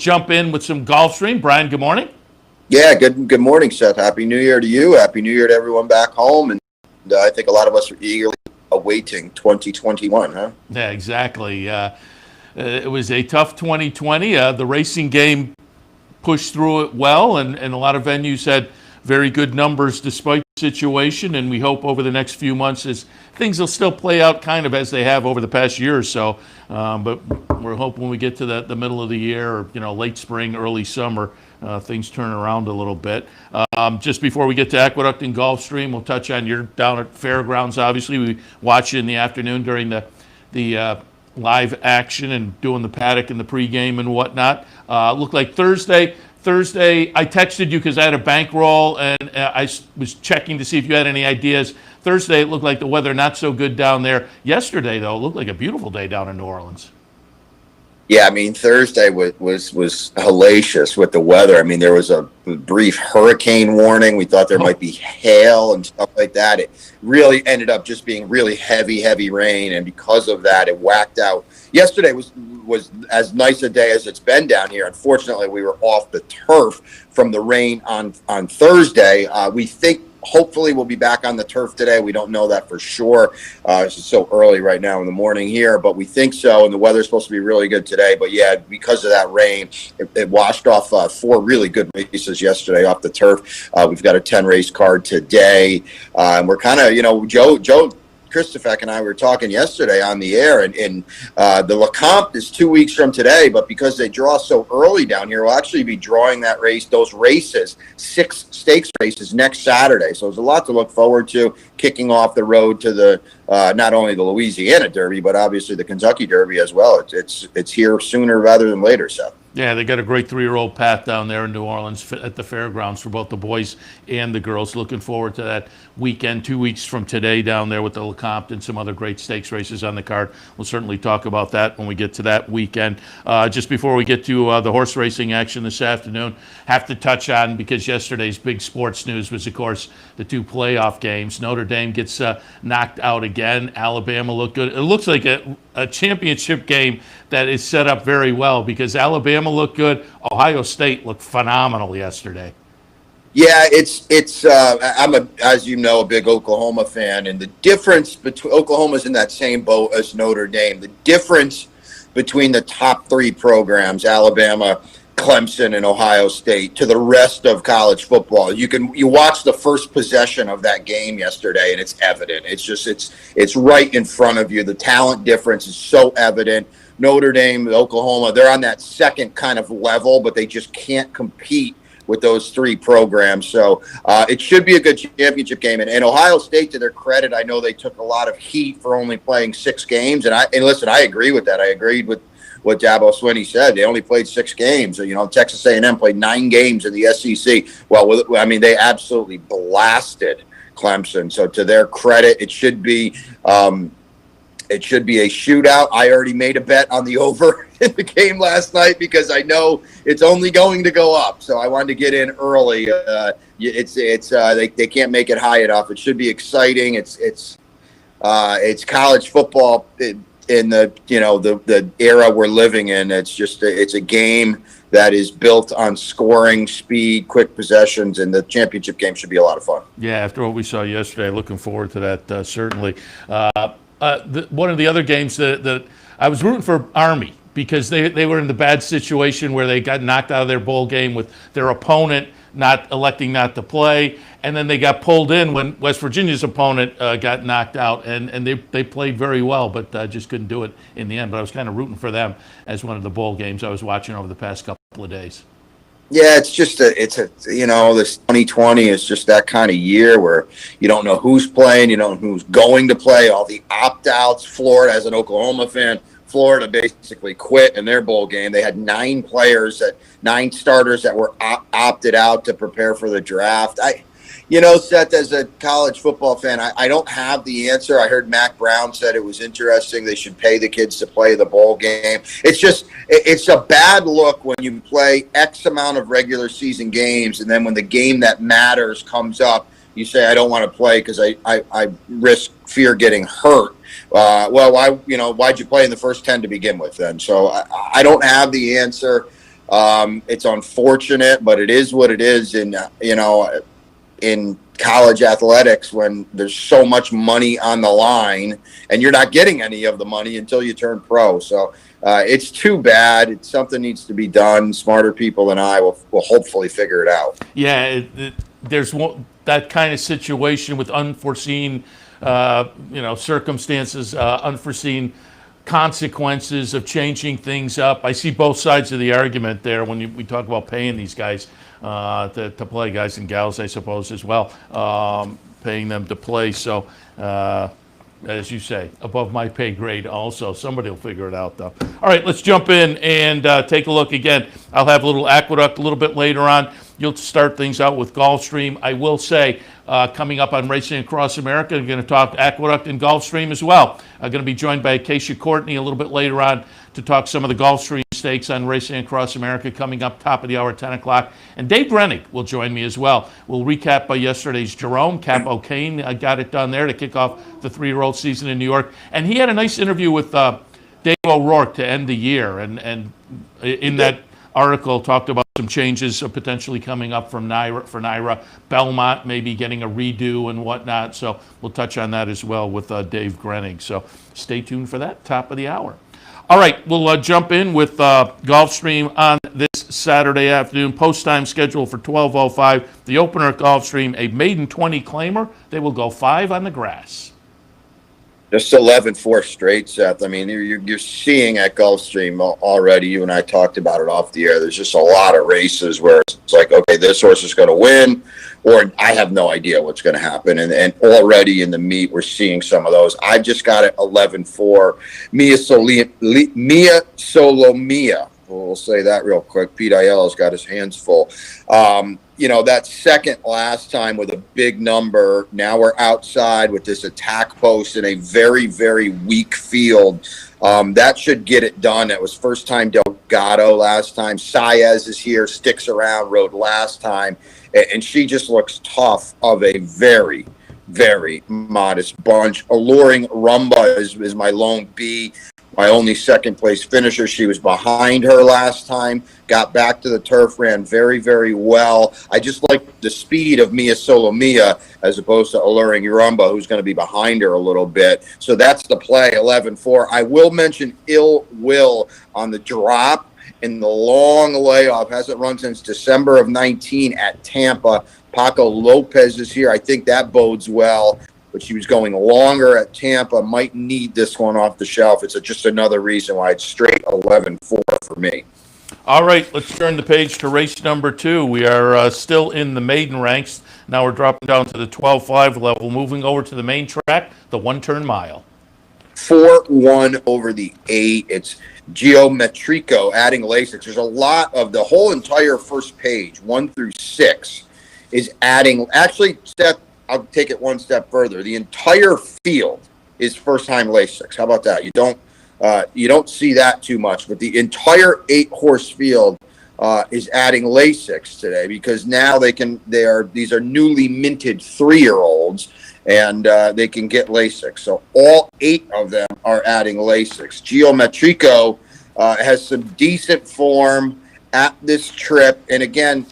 jump in with some Gulfstream. Brian, good morning. Yeah, good morning, Seth. Happy New Year to you. Happy New Year to everyone back home. And I think a lot of us are eagerly awaiting 2021, huh? Yeah, exactly. It was a tough 2020. The racing game pushed through it well, and a lot of venues had very good numbers despite the situation, and we hope over the next few months as things will still play out kind of as they have over the past year or so. But we're hoping when we get to the middle of the year, or late spring, early summer, things turn around a little bit. Just before we get to Aqueduct and Gulfstream, we'll touch on you're down at Fairgrounds. Obviously, we watch you in the afternoon during the live action and doing the paddock and the pregame and whatnot. Looked like Thursday, I texted you because I had a bankroll and I was checking to see if you had any ideas. Thursday, it looked like the weather not so good down there. Yesterday, though, it looked like a beautiful day down in New Orleans. Yeah, I mean, Thursday was hellacious with the weather. I mean, there was a brief hurricane warning. We thought there might be hail and stuff like that. It really ended up just being really heavy rain, and because of that, it whacked out. Yesterday was as nice a day as it's been down here. Unfortunately, we were off the turf from the rain on Thursday. We think hopefully we'll be back on the turf today. We don't know that for sure. It's so early right now in the morning here, but we think so. And the weather's supposed to be really good today. But yeah, because of that rain, it washed off 4 really good races yesterday off the turf. We've got a 10 race card today. And we're kind of, Joe Christopher and I were talking yesterday on the air, and the LeCompte is 2 weeks from today, but because they draw so early down here, we'll actually be drawing those races, 6 stakes races next Saturday. So there's a lot to look forward to, kicking off the road to the not only the Louisiana Derby, but obviously the Kentucky Derby as well. It's here sooner rather than later, Seth. Yeah, they got a great 3-year-old path down there in New Orleans at the fairgrounds for both the boys and the girls. Looking forward to that weekend, 2 weeks from today down there with the LeCompte and some other great stakes races on the card. We'll certainly talk about that when we get to that weekend. Just before we get to the horse racing action this afternoon, have to touch on, because yesterday's big sports news was, of course, the 2 playoff games. Notre Dame gets knocked out again. Alabama looked good. It looks like a championship game that is set up very well, because Alabama looked good. Ohio State looked phenomenal yesterday. Yeah, I'm as you know, a big Oklahoma fan, and the difference between Oklahoma's in that same boat as Notre Dame. The difference between the top 3 programs, Alabama, Clemson, and Ohio State, to the rest of college football. You watch the first possession of that game yesterday, and it's evident. It's right in front of you. The talent difference is so evident. Notre Dame, Oklahoma, they're on that second kind of level, but they just can't compete with those 3 programs. So it should be a good championship game. And Ohio State, to their credit, I know they took a lot of heat for only playing 6 games. And listen, I agree with that. I agreed with what Dabo Swinney said. They only played 6 games. Texas A&M played 9 games in the SEC. Well, they absolutely blasted Clemson. So to their credit, it should be a shootout. I already made a bet on the over in the game last night because I know it's only going to go up. So I wanted to get in early. They can't make it high enough. It should be exciting. It's college football in the era we're living in. It's a game that is built on scoring, speed, quick possessions, and the championship game should be a lot of fun. Yeah, after what we saw yesterday, looking forward to that certainly. One of the other games that I was rooting for Army, because they were in the bad situation where they got knocked out of their bowl game with their opponent electing not to play, and then they got pulled in when West Virginia's opponent got knocked out, and they played very well, but just couldn't do it in the end. But I was kind of rooting for them as one of the bowl games I was watching over the past couple of days. Yeah, this 2020 is just that kind of year where you don't know who's playing, you don't know who's going to play, all the opt-outs. Florida, as an Oklahoma fan, Florida basically quit in their bowl game. They had 9 starters that were opted out to prepare for the draft. Seth, as a college football fan, I don't have the answer. I heard Mac Brown said it was interesting. They should pay the kids to play the bowl game. It's a bad look when you play X amount of regular season games, and then when the game that matters comes up, you say, I don't want to play because I fear getting hurt. Why'd you play in the first 10 to begin with then? So I don't have the answer. It's unfortunate, but it is what it is. And, in college athletics, when there's so much money on the line and you're not getting any of the money until you turn pro. So it's too bad. Something needs to be done. Smarter people than I will hopefully figure it out. Yeah, there's that kind of situation with unforeseen, circumstances, unforeseen consequences of changing things up. I see both sides of the argument there when we talk about paying these guys to play, guys and gals, I suppose, as well, paying them to play. So, as you say, above my pay grade also. Somebody will figure it out, though. All right, let's jump in and take a look again. I'll have a little Aqueduct a little bit later on. You'll start things out with Gulfstream. I will say, coming up on Racing Across America, I'm going to talk Aqueduct and Gulfstream as well. I'm going to be joined by Acacia Courtney a little bit later on to talk some of the Gulfstream stakes on Racing Across America coming up top of the hour, 10 o'clock. And Dave Brennig will join me as well. We'll recap yesterday's Jerome. Cap O'Kane got it done there to kick off the 3-year-old season in New York. And he had a nice interview with Dave O'Rourke to end the year. And in that article talked about some changes potentially coming up from NYRA. Belmont maybe getting a redo and whatnot. So we'll touch on that as well with Dave Brennig. So stay tuned for that, top of the hour. All right, we'll jump in with Gulfstream on this Saturday afternoon. Post time schedule for 12:05. The opener at Gulfstream, a maiden 20 claimer. They will go 5 on the grass. Just 11-4 straight, Seth. I mean, you're seeing at Gulfstream already. You and I talked about it off the air. There's just a lot of races where it's like, okay, this horse is going to win, or I have no idea what's going to happen. And already in the meet, we're seeing some of those. I've just got it 11-4. Mia Solomia. We'll say that real quick. Pete Aiello's got his hands full. That second last time with a big number. Now we're outside with this attack post in a very, very weak field. That should get it done. That was first time Delgado last time. Saez is here, sticks around, rode last time. And she just looks tough of a very, very modest bunch. Alluring Rumba is my lone B. My only second place finisher. She was behind her last time, got back to the turf, ran very, very well. I just like the speed of Mia Solomia as opposed to Alluring Urumba, who's going to be behind her a little bit. So that's the play, 11-4. I will mention Ill Will on the drop in the long layoff. Hasn't run since December of 19 at Tampa. Paco Lopez is here. I think that bodes well. But she was going longer at Tampa. Might need this one off the shelf. It's just another reason why it's straight 11-4 for me. All right, let's turn the page to race number 2. We are still in the maiden ranks. Now we're dropping down to the 12-5 level, moving over to the main track, the one-turn mile. 4-1 over the 8. It's Geometrico adding Lasix. There's a lot of the whole entire first page, 1 through 6, is adding. Actually, Seth, I'll take it one step further. The entire field is first-time Lasix. How about that? You don't see that too much, but the entire 8-horse field is adding Lasix today because now these are newly minted 3-year-olds and they can get Lasix. So all 8 of them are adding Lasix. Geometrico has some decent form at this trip, and again,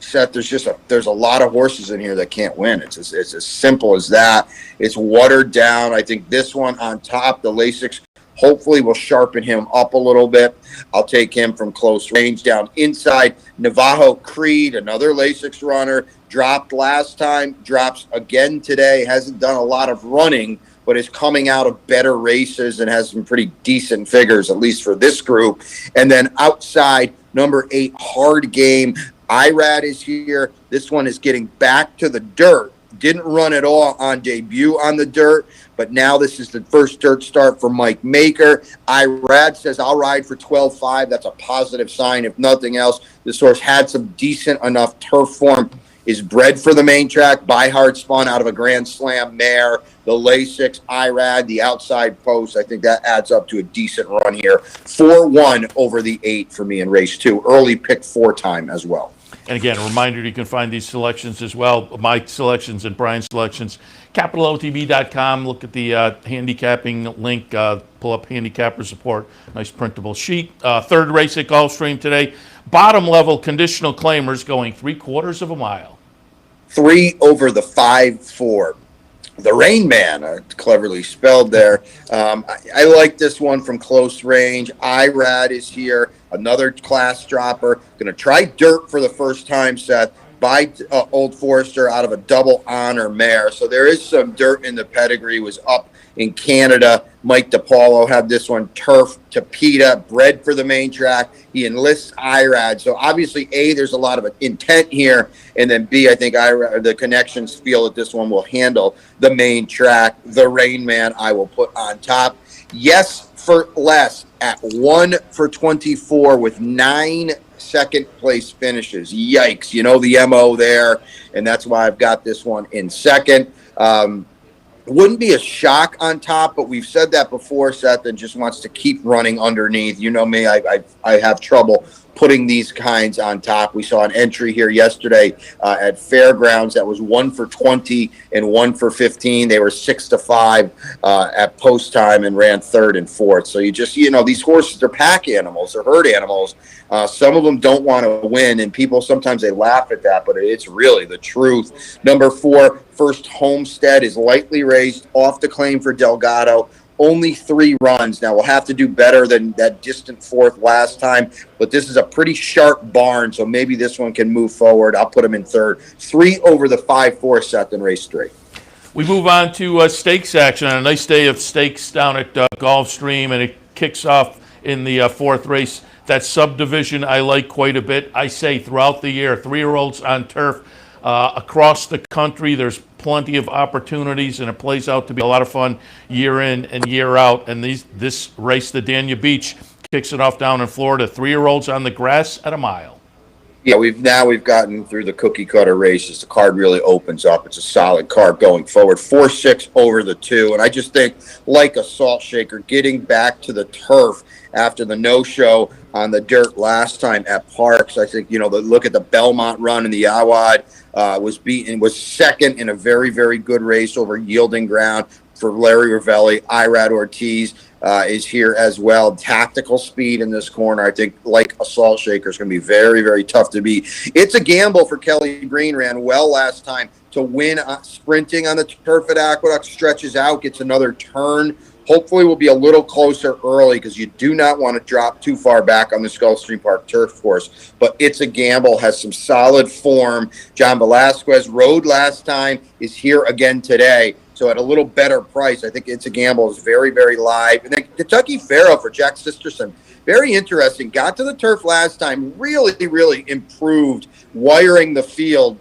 Seth, there's a lot of horses in here that can't win. It's as simple as that. It's watered down. I think this one on top, the Lasix, hopefully will sharpen him up a little bit. I'll take him from close range down inside. Navajo Creed, another Lasix runner, dropped last time, drops again today. Hasn't done a lot of running, but is coming out of better races and has some pretty decent figures, at least for this group. And then outside, number 8, Hard Game. Irad is here. This one is getting back to the dirt. Didn't run at all on debut on the dirt, but now this is the first dirt start for Mike Maker. Irad says, I'll ride for 12-5. That's a positive sign. If nothing else, this horse had some decent enough turf form, is bred for the main track. By Hard spun out of a Grand Slam mare. The Lasix, Irad, the outside post. I think that adds up to a decent run here. 4-1 over the 8 for me in race 2. Early pick 4 time as well. And again, a reminder, you can find these selections as well, my selections and Brian's selections, capitalotb.com. Look at the handicapping link, pull up Handicappers Report, nice printable sheet. Third race at Gulfstream today, bottom level conditional claimers going 3/4 of a mile. 3 over the 5-4. The Rain Man, cleverly spelled there. I like this one from close range. IRAD is here, another class dropper. Going to try dirt for the first time, Seth, by Old Forester out of a double honor mare. So there is some dirt in the pedigree. Was up in Canada. Mike DePaulo had this one turf to PETA, bred for the main track. He enlists IRAD. So obviously, A, there's a lot of intent here. And then B, I think IRAD, the connections feel that this one will handle the main track. The Rain Man, I will put on top. Yes for less at 1 for 24 with 9 second place finishes. Yikes. You know the MO there. And that's why I've got this one in second. Wouldn't be a shock on top, but we've said that before. Seth and just wants to keep running underneath. You know me, I have trouble putting these kinds on top. We saw an entry here yesterday at Fairgrounds that was 1 for 20 and 1 for 15. They were 6-5 at post time and ran third and fourth. So these horses are pack animals, they're herd animals. Some of them don't want to win, and people sometimes they laugh at that, but it's really the truth. Number 4, First Homestead is lightly raised off the claim for Delgado. Only 3 runs. Now, we'll have to do better than that distant fourth last time, but this is a pretty sharp barn, so maybe this one can move forward. I'll put him in third. 3 over the 5-4 Seth in race 3. We move on to stakes action on a nice day of stakes down at Gulfstream, and it kicks off in the fourth race. That subdivision I like quite a bit. I say throughout the year, 3-year-olds on turf across the country, there's plenty of opportunities, and it plays out to be a lot of fun year in and year out. And this race, the Dania Beach, kicks it off down in Florida. 3-year-olds on the grass at a mile. Yeah, we've gotten through the cookie cutter races. The card really opens up. It's a solid card going forward. 4-6 over the 2. And I just think, like a salt shaker, getting back to the turf after the no-show on the dirt last time at Parks. I think, look at the Belmont run in the Awad, was second in a very, very good race over yielding ground for Larry Ravelli. Irad Ortiz is here as well. Tactical speed in this corner, I think, like a salt shaker, is going to be very, very tough to beat. It's a gamble for Kelly Green. Ran well last time to win sprinting on the turf at Aqueduct. Stretches out, gets another turn. Hopefully we'll be a little closer early because you do not want to drop too far back on the Gulfstream Park turf course. But it's a gamble, has some solid form. John Velasquez rode last time, is here again today. So at a little better price, I think It's a Gamble is very, very live. And then Kentucky Pharaoh for Jack Sisterson, very interesting. Got to the turf last time, really, really improved wiring the field.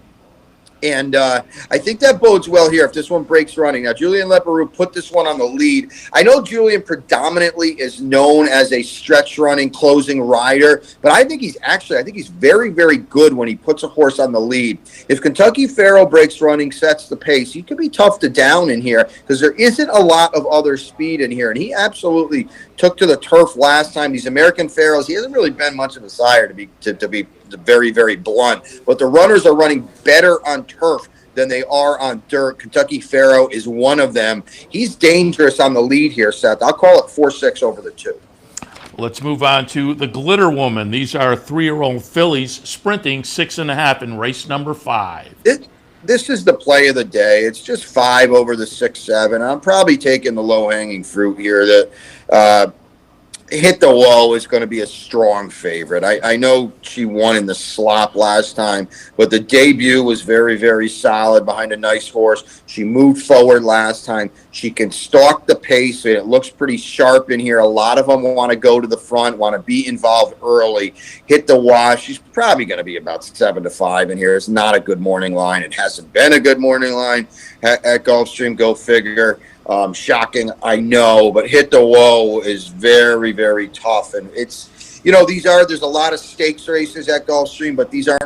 And I think that bodes well here if this one breaks running. Now, Julian Leparoux put this one on the lead. I know Julian predominantly is known as a stretch running, closing rider, but I think he's very, very good when he puts a horse on the lead. If Kentucky Pharaoh breaks running, sets the pace, he could be tough to down in here because there isn't a lot of other speed in here. And he absolutely took to the turf last time. These American Pharaohs, he hasn't really been much of a sire to be very, very blunt. But the runners are running better on turf than they are on dirt. Kentucky Pharaoh is one of them. He's dangerous on the lead here, Seth. I'll call it 4-6 over the 2. Let's move on to the Glitter Woman. These are 3-year-old fillies sprinting 6.5 in race number 5. This is the play of the day. It's just 5 over the 6-7. I'm probably taking the low-hanging fruit here. That Hit the Wall is going to be a strong favorite. I know she won in the slop last time, but the debut was very, very solid behind a nice horse. She moved forward last time. She can stalk the pace, and it looks pretty sharp in here. A lot of them want to go to the front, want to be involved early. Hit the Wash. She's probably going to be about 7-5 in here. It's not a good morning line. It hasn't been a good morning line at Gulfstream. Go figure. Shocking, I know, but Hit the Woe is very, very tough. And it's, there's a lot of stakes races at Gulfstream, but these are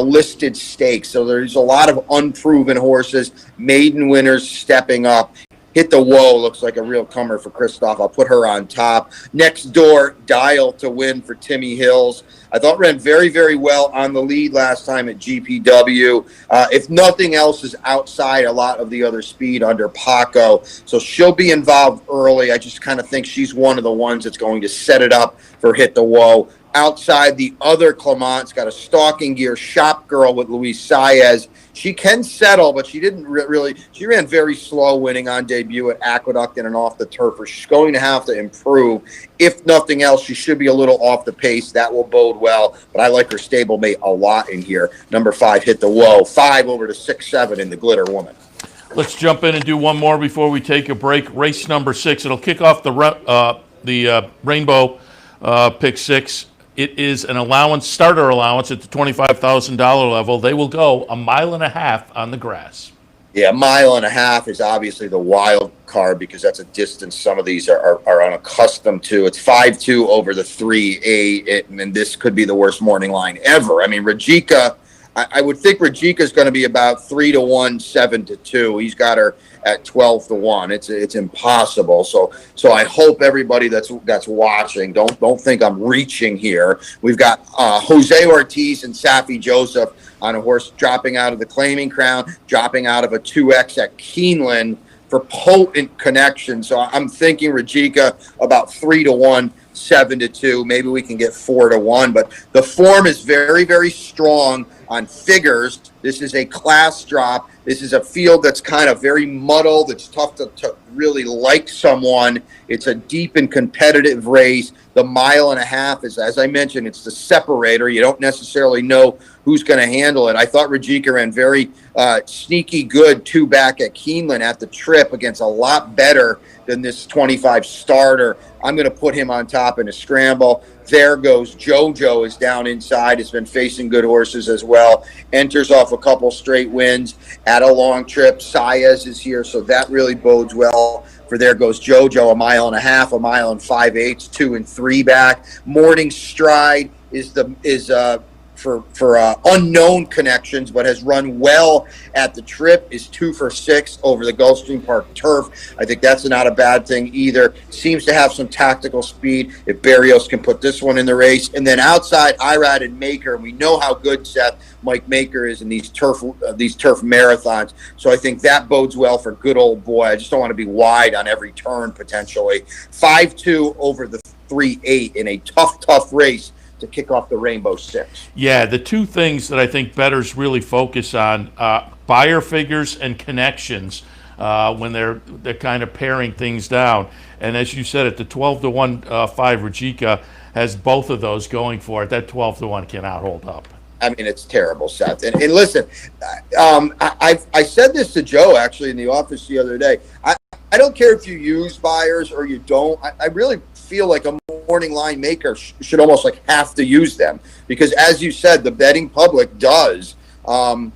listed stakes. So there's a lot of unproven horses, maiden winners stepping up. Hit the Woe looks like a real comer for Christoph. I'll put her on top. Next Door, Dial to Win for Timmy Hills. I thought ran very, very well on the lead last time at GPW. If nothing else is outside a lot of the other speed under Paco. So she'll be involved early. I just kind of think she's one of the ones that's going to set it up for Hit the Woe. outside the other Clement's got a stalking gear shop girl with Luis Saez. She can settle, but she didn't really. She ran very slow, winning on debut at Aqueduct and an off the turfer. She's going to have to improve. If nothing else, she should be a little off the pace. That will bode well. But I like her stablemate a lot in here. Number 5 hit the whoa. 5 over to 6-7 in the Glitter Woman. Let's jump in and do one more before we take a break. Race number 6. It'll kick off the Rainbow pick 6. It is an allowance, starter allowance at the $25,000 level. They will go 1.5 miles on the grass. Yeah, 1.5 miles is obviously the wild card because that's a distance some of these are unaccustomed to. It's 5-2 over the 3-8, and this could be the worst morning line ever. I mean, Rajika, I would think Rajika is going to be about 3-1, 7-2. He's got her at 12-1. It's impossible. So I hope everybody that's watching don't think I'm reaching here. We've got Jose Ortiz and Safi Joseph on a horse dropping out of the Claiming Crown, dropping out of a 2X at Keeneland for potent connection. So I'm thinking Rajika about 3-1. 7-2, maybe we can get 4-1, but the form is very, very strong on figures. This is a class drop. This is a field that's kind of very muddled. It's tough to really like someone. It's a deep and competitive race. The 1.5 miles is, as I mentioned, it's the separator. You don't necessarily know who's going to handle it. I thought Rajika ran very sneaky good 2 back at Keeneland at the trip against a lot better than this 25 starter. I'm going to put him on top in a scramble. There goes JoJo is down inside, has been facing good horses as well. Enters off a couple straight wins at a long trip. Saez is here, so that really bodes well for There Goes JoJo, 1.5 miles, 1 mile and 5/8, 2 and 3 back. Morning Stride is for unknown connections, but has run well at the trip, is 2 for 6 over the Gulfstream Park turf. I think that's not a bad thing either. Seems to have some tactical speed if Barrios can put this one in the race. And then outside, Irad and Maker, we know how good Mike Maker is in these turf marathons. So I think that bodes well for good old boy. I just don't want to be wide on every turn potentially. 5-2 over the 3-8 in a tough race to kick off the Rainbow 6. Yeah, the two things that I think bettors really focus on, buyer figures and connections when they're kind of paring things down. And as you said, at the 12-1 5, Rajika has both of those going for it. That 12-1 cannot hold up. I mean, it's terrible, Seth. And listen, I said this to Joe actually in the office the other day. I don't care if you use buyers or you don't. I really feel like a morning line maker should almost like have to use them because, as you said, the betting public does. There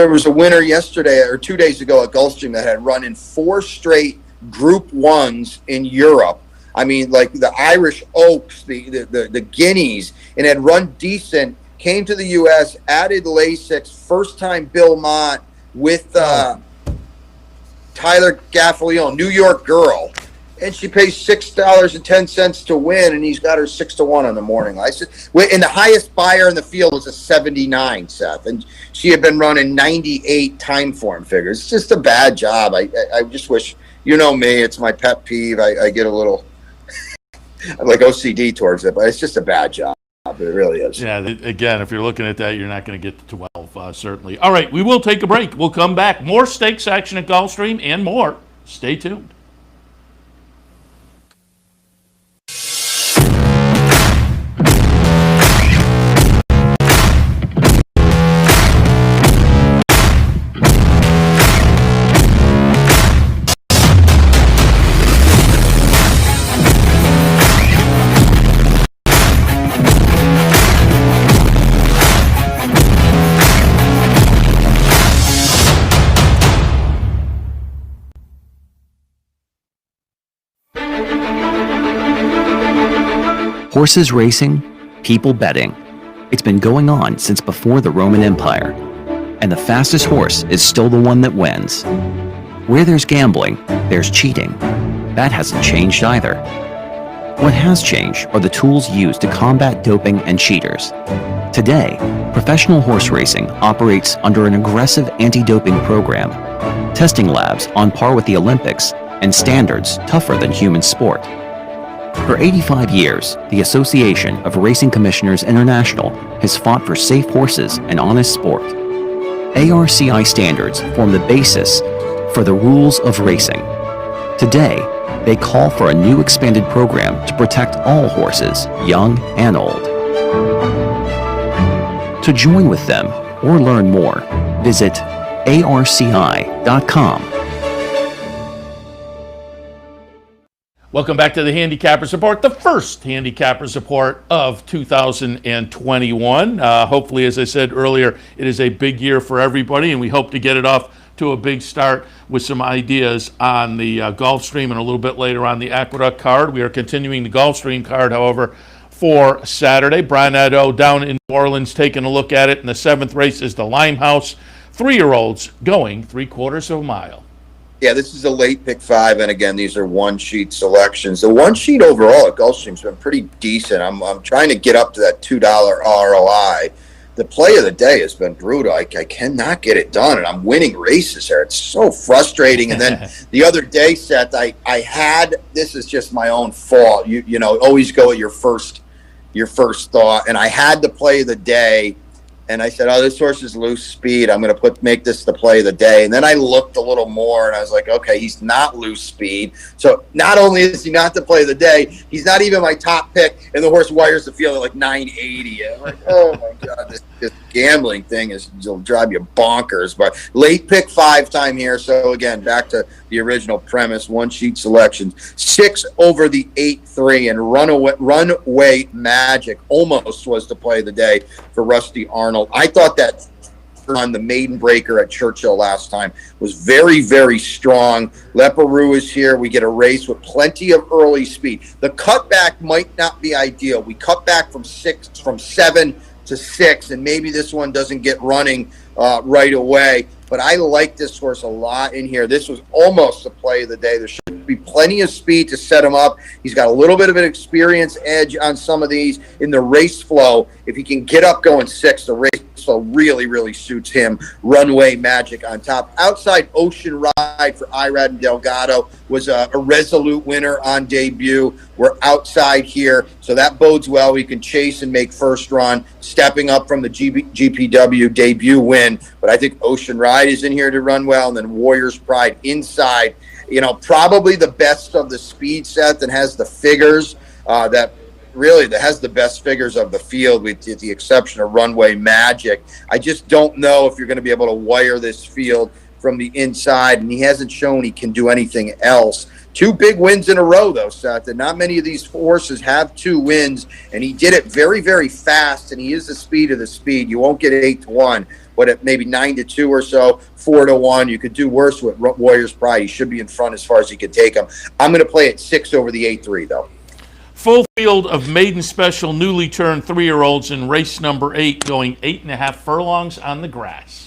was a winner yesterday or 2 days ago at Gulfstream that had run in 4 straight Group 1s in Europe. I mean, like the Irish Oaks, the Guineas, and had run decent, came to the U.S., added Lasix, first time Bill Mott with Tyler Gaffalione, New York girl, and she pays $6.10 to win, and he's got her 6-1 on the morning line. And the highest buyer in the field was a 79, Seth, and she had been running 98 time form figures. It's just a bad job. I just wish, you know me, it's my pet peeve. I get a little like OCD towards it, but it's just a bad job. It really is. Yeah, again, if you're looking at that, you're not going to get to 12, certainly. All right, we will take a break. We'll come back. More stakes action at Gulfstream and more. Stay tuned. Horses racing, people betting. It's been going on since before the Roman Empire. And the fastest horse is still the one that wins. Where there's gambling, there's cheating. That hasn't changed either. What has changed are the tools used to combat doping and cheaters. Today, professional horse racing operates under an aggressive anti-doping program, testing labs on par with the Olympics, and standards tougher than human sport. For 85 years, the Association of Racing Commissioners International has fought for safe horses and honest sport. ARCI standards form the basis for the rules of racing. Today, they call for a new expanded program to protect all horses, young and old. To join with them or learn more, visit arci.com. Welcome back to the Handicappers Report, the first Handicappers Report of 2021. Hopefully, as I said earlier, it is a big year for everybody, and we hope to get it off to a big start with some ideas on the Gulfstream and a little bit later on the Aqueduct Card. We are continuing the Gulfstream Card, however, for Saturday. Brian Nadeau down in New Orleans taking a look at it, and the seventh race is the Limehouse. 3-year-olds going 3/4 of a mile. Yeah, this is a late pick 5, and again, these are one-sheet selections. The one-sheet overall at Gulfstream's been pretty decent. I'm trying to get up to that $2 ROI. The play of the day has been brutal. I cannot get it done, and I'm winning races here. It's so frustrating. And then the other day, Seth, I had, this is just my own fault. You know, always go at your first thought, and I had the play of the day. And I said, oh, this horse is loose speed. I'm going to make this the play of the day. And then I looked a little more, and I was like, okay, he's not loose speed. So not only is he not the play of the day, he's not even my top pick, and the horse wires the field at like 980. And I'm like, oh, my God, this gambling thing will drive you bonkers. But late pick 5 time here. So, again, back to the original premise, one-sheet selections. 6 over the 8-3, and Runaway Magic almost was the play of the day for Rusty Arnold. I thought that on the maiden breaker at Churchill last time was very, very strong. Leparoux is here. We get a race with plenty of early speed. The cutback might not be ideal. We cut back from 7 to 6, and maybe this one doesn't get running right away. But I like this horse a lot in here. This was almost the play of the day. There should be plenty of speed to set him up. He's got a little bit of an experience edge on some of these in the race flow. If he can get up going 6, the race flow really, really suits him. Runway Magic on top. Outside Ocean Ride for Irad and Delgado was a resolute winner on debut. We're outside here, so that bodes well. We can chase and make first run, stepping up from the GPW debut win. But I think Ocean Ride is in here to run well, and then Warrior's Pride inside. You know, probably the best of the speed set that has the figures that has the best figures of the field, with the exception of Runway Magic. I just don't know if you're going to be able to wire this field from the inside, and he hasn't shown he can do anything else. 2 big wins in a row, though, Seth, and not many of these horses have 2 wins, and he did it very, very fast, and he is the speed of the speed. You won't get 8-1, but at maybe 9-2 or so, 4-1, you could do worse with Warrior's Pride. He should be in front as far as he can take him. I'm going to play at 6 over the 8-3, though. Full field of maiden special newly turned 3-year-olds in race number 8, going 8.5 furlongs on the grass.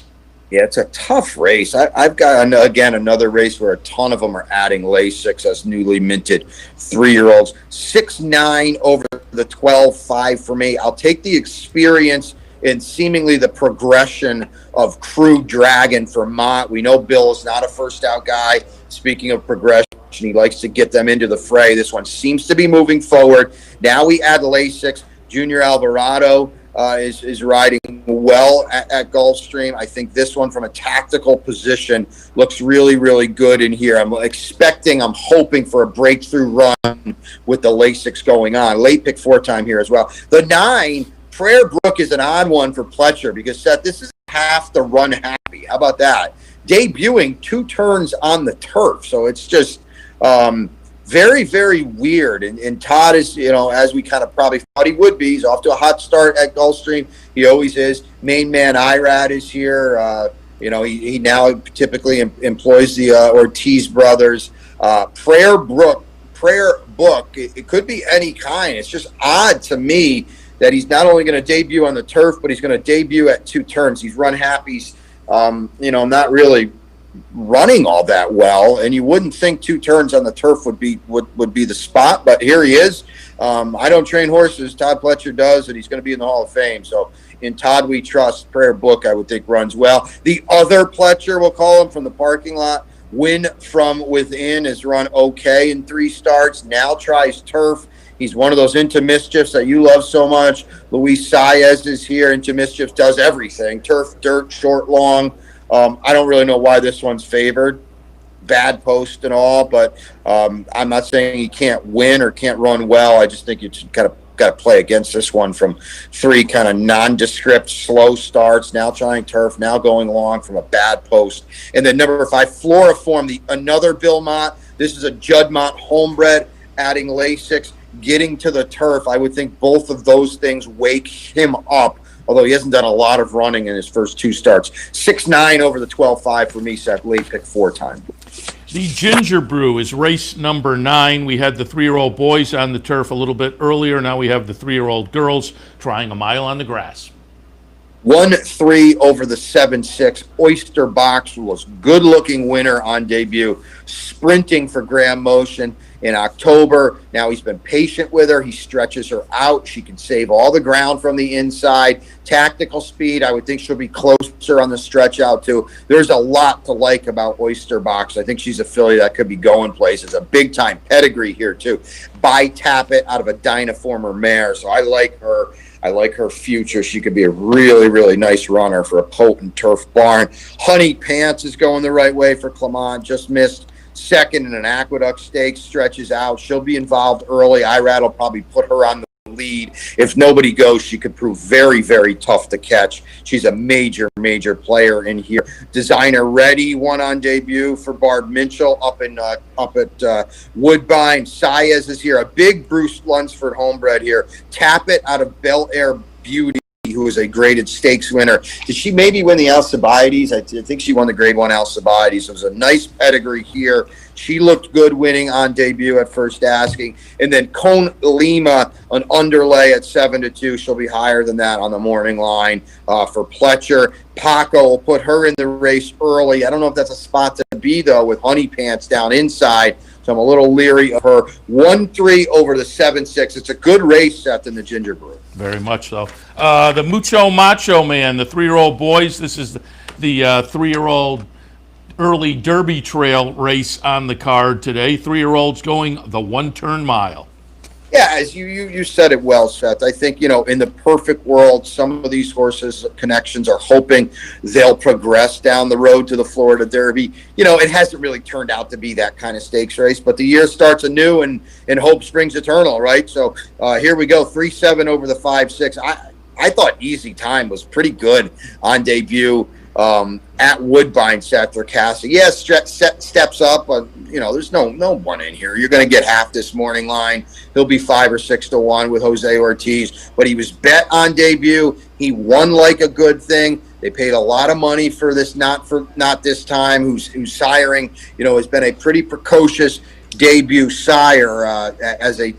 Yeah, it's a tough race. I've got, again, another race where a ton of them are adding Lasix as newly minted 3-year-olds. 6-9 over the 12-5 for me. I'll take the experience and seemingly the progression of Crew Dragon for Mott. We know Bill is not a first-out guy. Speaking of progression, he likes to get them into the fray. This one seems to be moving forward. Now we add Lasix. Junior Alvarado is riding well at Gulfstream. I think this one from a tactical position looks really, really good in here. I'm hoping for a breakthrough run with the Lasix going on. Late pick 4 time here as well. The 9, Prayer Brook, is an odd one for Pletcher because, Seth, this is half the run happy. How about that? Debuting 2 turns on the turf. So it's just very, very weird. And Todd is, as we kind of probably thought he would be, he's off to a hot start at Gulfstream. He always is. Main man Irad is here. He now typically employs the Ortiz brothers. Prayer Book, it could be any kind. It's just odd to me that he's not only going to debut on the turf, but he's going to debut at 2 turns. He's run happies, not really running all that well, and you wouldn't think 2 turns on the turf would be the spot, but here he is. I don't train horses. Todd Pletcher does, and he's going to be in the Hall of Fame. So in Todd we trust. Prayer Book, I would think, runs well. The other Pletcher, we'll call him, from the parking lot, Win From Within, has run okay in 3 starts. Now tries turf He's one of those Into Mischiefs that you love so much. Luis Saez is here. Into Mischiefs does everything. Turf, dirt, short, long. I don't really know why this one's favored. Bad post and all, but I'm not saying he can't win or can't run well. I just think you got to play against this one from 3 kind of nondescript, slow starts, now trying turf, now going long from a bad post. And then number 5, Floriform, another Bill Mott. This is a Judd Mott homebred, adding Lasix, getting to the turf. I would think both of those things wake him up, although he hasn't done a lot of running in his first 2 starts. 6-9 over the 12-5 for me, Seth. Late pick 4 time. The Ginger Brew is race number 9. We had the 3-year-old boys on the turf a little bit earlier. Now we have the 3-year-old girls trying a mile on the grass. 1-3 over the 7-6. Oyster Box was good-looking winner on debut, sprinting for Graham Motion in October. Now he's been patient with her. He stretches her out. She can save all the ground from the inside. Tactical speed, I would think she'll be closer on the stretch out too. There's a lot to like about Oyster Box. I think she's a filly that could be going places. A big-time pedigree here too. By Tappet out of a Dynaformer mare, so I like her. I like her future. She could be a really, really nice runner for a potent turf barn. Honey Pants is going the right way for Clement. Just missed second in an Aqueduct Stakes. Stretches out. She'll be involved early. Irad will probably put her on the lead. If nobody goes, she could prove very, very tough to catch. She's a major, major player in here. Designer Ready won on debut for Barb Minchell up at Woodbine. Saez is here. A big Bruce Lunsford homebred here. Tappet out of Bel Air Beauty, who is a graded stakes winner. Did she maybe win the Alcibiades? I think she won the grade 1 Alcibiades. It was a nice pedigree here. She looked good winning on debut at first asking. And then Cone Lima, an underlay at 7-2. She'll be higher than that on the morning line for Pletcher. Paco will put her in the race early. I don't know if that's a spot to be, though, with Honey Pants down inside. So I'm a little leery of her. 1-3 over the 7-6. It's a good race, Seth, in the Ginger Brew. Very much so. The Mucho Macho Man, the 3-year-old boys. This is the 3-year-old early Derby Trail race on the card today. 3-year-olds going the 1-turn mile. Yeah, as you said it well, Seth. I think, in the perfect world, some of these horses' connections are hoping they'll progress down the road to the Florida Derby. It hasn't really turned out to be that kind of stakes race, but the year starts anew and hope springs eternal, right? So here we go, 3-7 over the 5-6. I thought Easy Time was pretty good on debut at Woodbine, Seth Cassie. Yes, steps up, but there's no one in here. You're going to get half this morning line. He'll be 5 or 6 to 1 with Jose Ortiz, but he was bet on debut. He won like a good thing. They paid a lot of money for this, not this time. Who's siring, has been a pretty precocious debut sire as a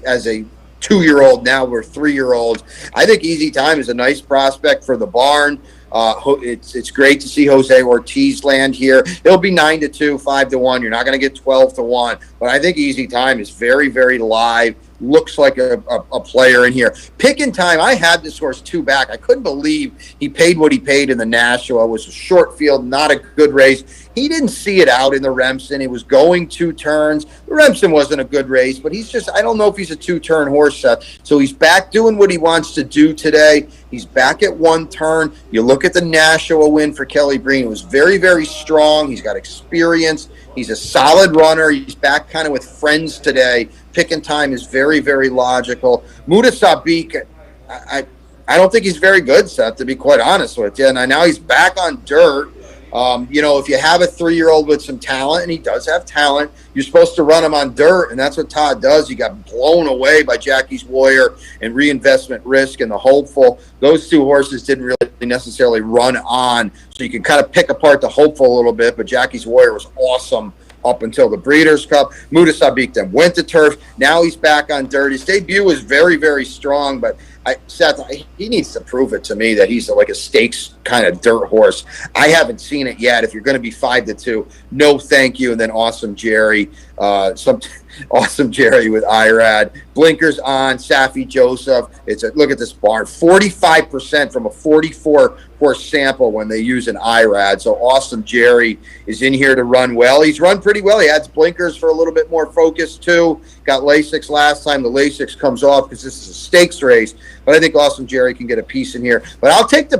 2-year-old. Now we're 3-year-olds. I think Easy Time is a nice prospect for the barn. It's great to see Jose Ortiz land here. It'll be 9-2, 5-1. You're not going to get 12-1, but I think Easy Time is very, very live. Looks like a player in here. Picking Time, I had this horse 2 back. I couldn't believe he paid what he paid in the Nashua. It was a short field, not a good race. He didn't see it out in the Remsen. He was going 2 turns. The Remsen wasn't a good race, but I don't know if he's a 2-turn horse, Seth. So he's back doing what he wants to do today. He's back at 1 turn. You look at the Nashua win for Kelly Breen. It was very, very strong. He's got experience. He's a solid runner. He's back kind of with friends today. Picking Time is very, very logical. Muda Sabik, I don't think he's very good, Seth, to be quite honest with you. And now he's back on dirt. If you have a 3-year-old with some talent, and he does have talent, you're supposed to run him on dirt, and that's what Todd does. He got blown away by Jackie's Warrior and Reinvestment Risk and the Hopeful. Those 2 horses didn't really necessarily run on, so you can kind of pick apart the Hopeful a little bit, but Jackie's Warrior was awesome up until the Breeders' Cup. Muda Sabik then went to turf. Now he's back on dirt. His debut was very, very strong, but Seth, he needs to prove it to me that he's like a stakes kind of dirt horse. I haven't seen it yet. If you're going to be 5-2, no, thank you. And then Awesome Jerry, Awesome Jerry with IRAD, blinkers on, Safi Joseph. Look at this barn, 45% from a 44 horse sample when they use an IRAD. So Awesome Jerry is in here to run well. He's run pretty well. He adds blinkers for a little bit more focus too. Got Lasix last time. The Lasix comes off because this is a stakes race. But I think Awesome Jerry can get a piece in here. But I'll take the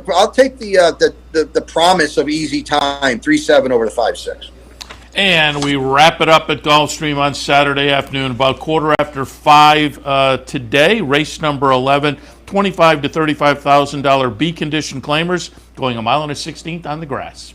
promise of easy time, 3-7 over the 5-6. And we wrap it up at Gulfstream on Saturday afternoon, about 5:15 today. Race number 11, $25,000 to $35,000 B condition claimers, going 1.16 miles on the grass.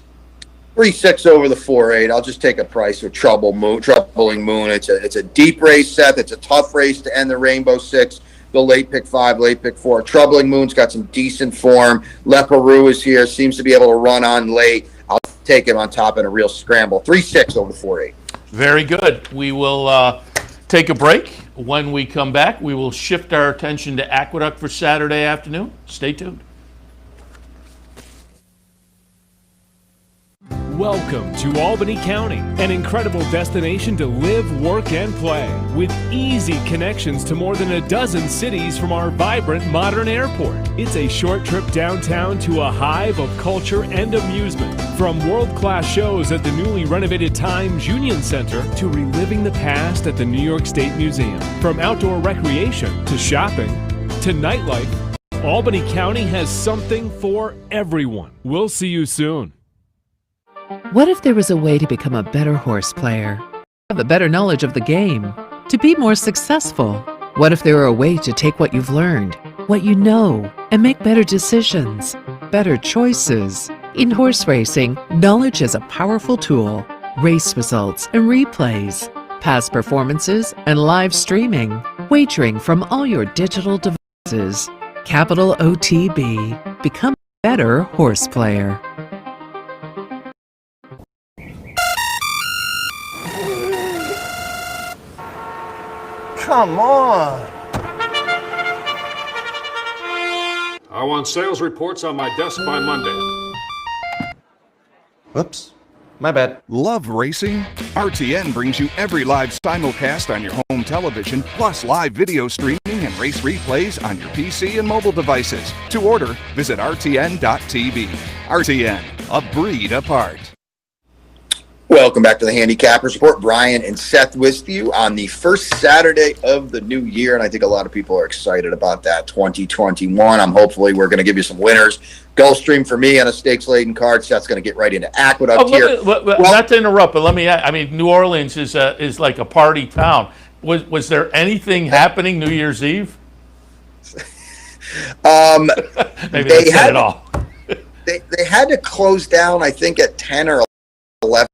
3-6 over the 4-8. I'll just take a price with Troubling Moon. It's a deep race, Seth. It's a tough race to end the Rainbow Six. The late pick 5, late pick 4. Troubling Moon's got some decent form. Leparoux is here, seems to be able to run on late. I'll take him on top in a real scramble. 3-6 over the 4-8. Very good. We will take a break. When we come back, we will shift our attention to Aqueduct for Saturday afternoon. Stay tuned. Welcome to Albany County, an incredible destination to live, work, and play, with easy connections to more than a dozen cities from our vibrant modern airport. It's a short trip downtown to a hive of culture and amusement, from world-class shows at the newly renovated Times Union Center to reliving the past at the New York State Museum. From outdoor recreation to shopping to nightlife, Albany County has something for everyone. We'll see you soon. What if there was a way to become a better horse player, have a better knowledge of the game, to be more successful? What if there were a way to take what you've learned, what you know, and make better decisions, better choices? In horse racing, knowledge is a powerful tool. Race results and replays, past performances and live streaming, wagering from all your digital devices. Capital OTB. Become a better horse player. Come on. I want sales reports on my desk by Monday. Whoops. My bad. Love racing? RTN brings you every live simulcast on your home television, plus live video streaming and race replays on your PC and mobile devices. To order, visit rtn.tv. RTN, a breed apart. Welcome back to the Handicappers Report. Brian and Seth with you on the first Saturday of the new year, and I think a lot of people are excited about that, 2021. Hopefully we're going to give you some winners. Gulfstream for me on a stakes-laden card. Seth's going to get right into Aqueduct here. Not to interrupt, but let me add, New Orleans is like a party town. Was there anything happening New Year's Eve? Maybe that's not at all. They had to close down, I think, at 10 or 11.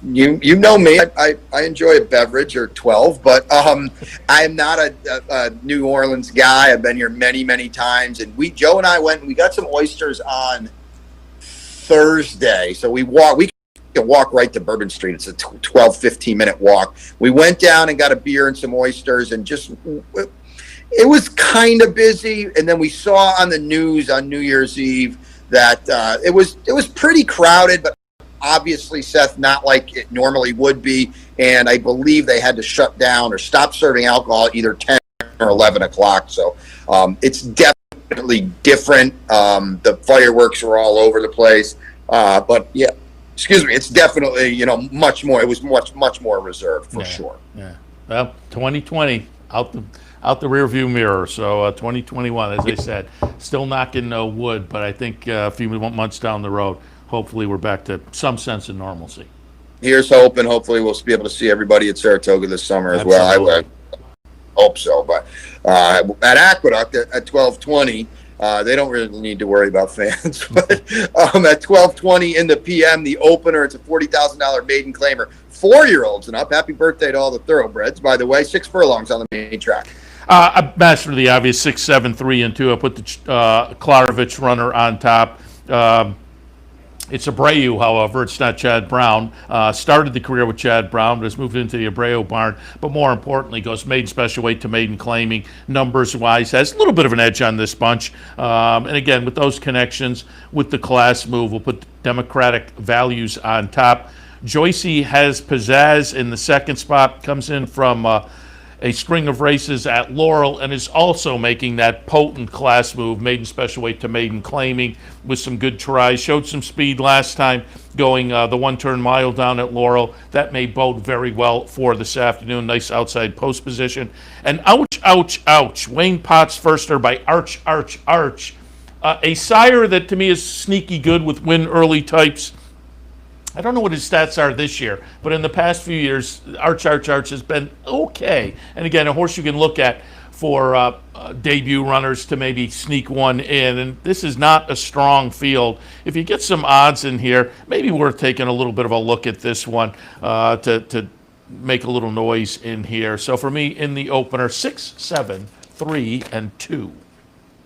You know me. I enjoy a beverage or 12, but I am not a New Orleans guy. I've been here many times, and Joe and I went and we got some oysters on Thursday. So we can walk right to Bourbon Street. It's a 12-15 minute walk. We went down and got a beer and some oysters, and it was kind of busy. And then we saw on the news on New Year's Eve that it was pretty crowded, but obviously, Seth, not like it normally would be. And I believe they had to shut down or stop serving alcohol either 10 or 11 o'clock. So it's definitely different. The fireworks were all over the place. But yeah, excuse me, it's definitely, much more. It was much more reserved for sure. Yeah. Well, 2020 out the rearview mirror. So 2021, as I said, still knocking wood, but I think a few months down the road, hopefully we're back to some sense of normalcy. Here's hoping. Hopefully we'll be able to see everybody at Saratoga this summer as well. I hope so. But at Aqueduct at 12:20, they don't really need to worry about fans. But at 12:20 in the PM, the opener, it's a $40,000 maiden claimer. 4-year-olds and up. Happy birthday to all the thoroughbreds, by the way. 6 furlongs on the main track. I mastered the obvious 6, 7, 3, and 2. I put the Klarovich runner on top. It's Abreu, however. It's not Chad Brown. Started the career with Chad Brown, but has moved into the Abreu barn. But more importantly, goes maiden special weight to maiden claiming. Numbers-wise, has a little bit of an edge on this bunch. And again, with those connections, with the class move, we'll put Democratic values on top. Joycey has pizzazz in the second spot. Comes in from a string of races at Laurel and is also making that potent class move, maiden special weight to maiden claiming, with some good tries. Showed some speed last time going the one-turn mile down at Laurel. That may bode very well for this afternoon. Nice outside post position. And ouch, ouch, ouch. Wayne Potts firster by Arch. A sire that to me is sneaky good with win early types. I don't know what his stats are this year, but in the past few years, Arch has been okay. And again, a horse you can look at for debut runners to maybe sneak one in. And this is not a strong field. If you get some odds in here, maybe worth taking a little bit of a look at this one to make a little noise in here. So for me, in the opener, 6, 7, 3, and 2.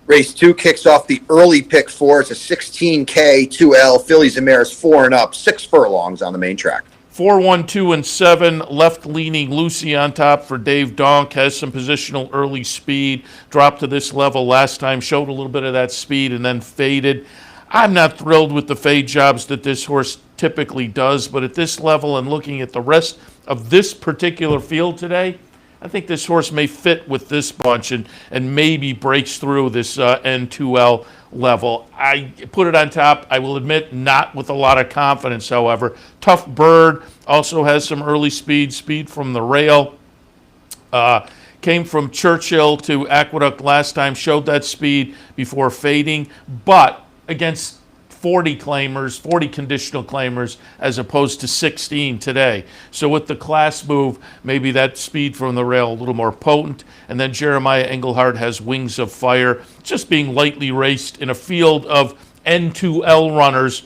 Race 2 kicks off the early pick 4. It's a 16K 2L fillies and mares 4 and up, 6 furlongs on the main track. 4, 1, 2, and 7. Left leaning Lucy on top for Dave Donk. Has some positional early speed. Dropped to this level last time. Showed a little bit of that speed and then faded. I'm not thrilled with the fade jobs that this horse typically does, but at this level and looking at the rest of this particular field today, I think this horse may fit with this bunch and maybe breaks through this N2L level. I put it on top. I will admit, not with a lot of confidence, however. Tough Bird also has some early speed from the rail. Came from Churchill to Aqueduct last time, showed that speed before fading, but against 40 claimers, 40 conditional claimers, as opposed to 16 today. So with the class move, maybe that speed from the rail a little more potent. And then Jeremiah Engelhardt has Wings of Fire, just being lightly raced in a field of N2L runners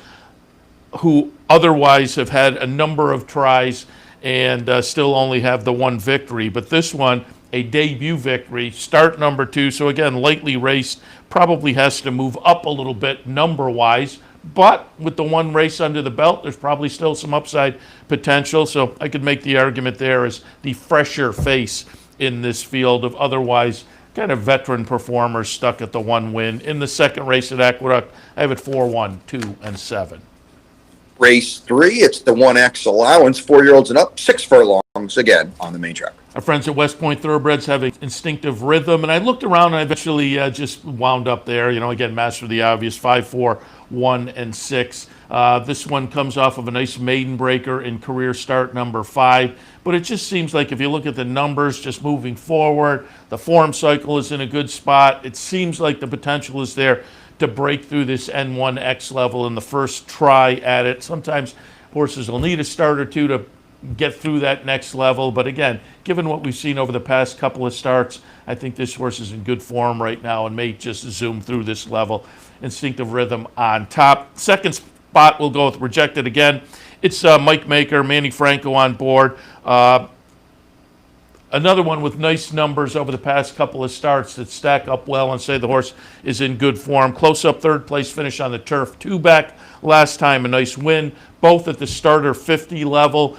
who otherwise have had a number of tries and still only have the one victory. But this one, a debut victory, start number 2. So again, lightly raced, probably has to move up a little bit number-wise. But with the one race under the belt, there's probably still some upside potential. So I could make the argument there as the fresher face in this field of otherwise kind of veteran performers stuck at the one win. In the second race at Aqueduct, I have it 4, 1, 2, and 7. Race 3, it's the 1X allowance, 4-year-olds and up, 6 furlongs, again, on the main track. Our friends at West Point Thoroughbreds have an instinctive rhythm, and I looked around and I eventually just wound up there. You know, again, master of the obvious, 5, 4, 1, and 6. This one comes off of a nice maiden breaker in career start number 5, but it just seems like if you look at the numbers just moving forward, the form cycle is in a good spot. It seems like the potential is there to break through this N1X level in the first try at it. Sometimes horses will need a start or two to get through that next level. But again, given what we've seen over the past couple of starts, I think this horse is in good form right now and may just zoom through this level. Instinctive Rhythm on top. Second spot, we'll go with Rejected again. It's Mike Maker, Manny Franco on board. Another one with nice numbers over the past couple of starts that stack up well and say the horse is in good form. Close-up third place finish on the turf. 2 back last time, a nice win, both at the starter 50 level.